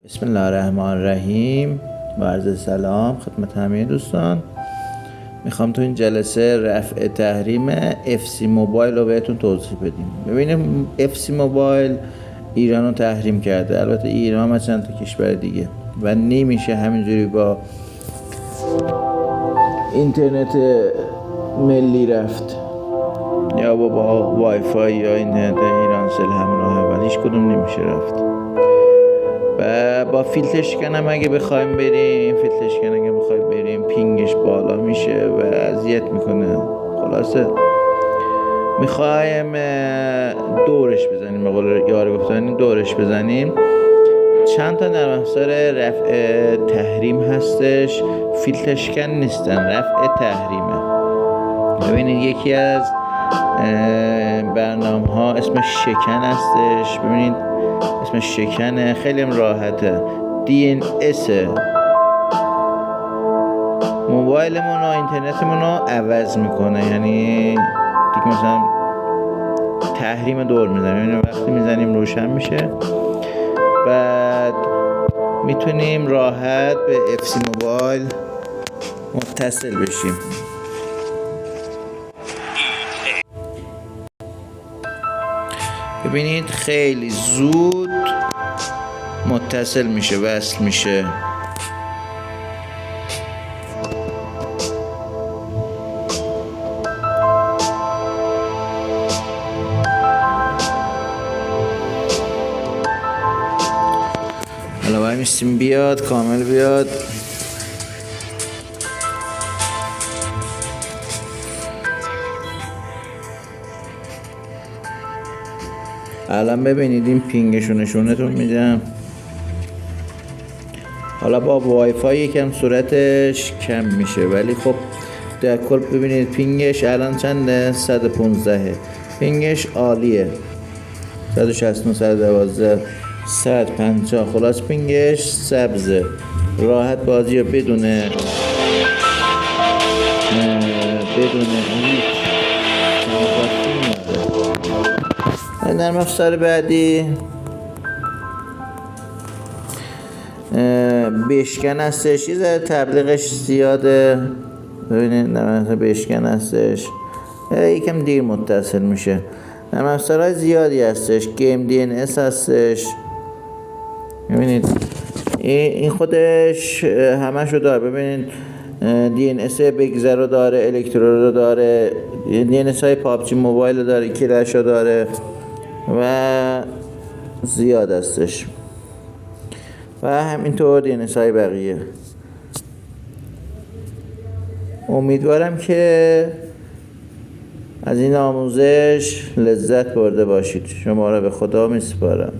بسم الله الرحمن الرحیم و عرض سلام خدمت همه دوستان. میخوام تو این جلسه رفع تحریم FC موبایل رو بهتون توضیح بدیم. ببینیم FC موبایل ایران رو تحریم کرده، البته ایران هم چند تا کشور دیگه، و نمیشه همینجوری با اینترنت ملی رفت یا با وای فای یا اینترنت ایرانسل همراه اول، هیچ کدوم نمیشه رفت. و با فیلتر شکن هم اگه بخوایم بریم، پینگش بالا میشه و اذیت میکنه. خلاصه میخوایم دورش بزنیم، به قول یار گفتن دورش بزنیم. چند تا نرم افزار رفع تحریم هستش، فیلتر شکن نیستن، رفع تحریمه. ببینید یکی از برنامه ها اسمش شکن هستش. ببینید اسمش شکنه، خیلی هم راحته. DNS موبایلمون و اینترنتمون رو عوض میکنه، یعنی دیگه مثلا تحریم دور میزنیم، یعنی وقتی میزنیم روشن میشه. بعد میتونیم راحت به FC موبایل متصل بشیم. ببینید خیلی زود متصل میشه، وصل میشه. حالا باید میستیم بیاد کامل بیاد. الان ببینید این پینگشو نشونتون میدم. حالا با وای فای یکم صورتش کم میشه، ولی خب در کل ببینید پینگش الان چنده؟ 115. پینگش عالیه. 169 112 150. خلاص پینگش سبزه، راحت بازی رو بدون نرم افزار بعدی بشکن هستش. یه ذره تبلیغش زیاده. ببینید نرم افزار بشکن هستش، یکم دیر متصل میشه. نرم افزارهای زیادی هستش. گیم DNS هستش. ببینید این خودش همشو داره. ببینید DNS بگذر رو داره، الکترو رو داره، DNS های پابجی موبایل رو داره، کلش رو داره و زیاد هستش، و همینطور DNS های بقیه. امیدوارم که از این آموزش لذت برده باشید. شما را به خدا میسپارم.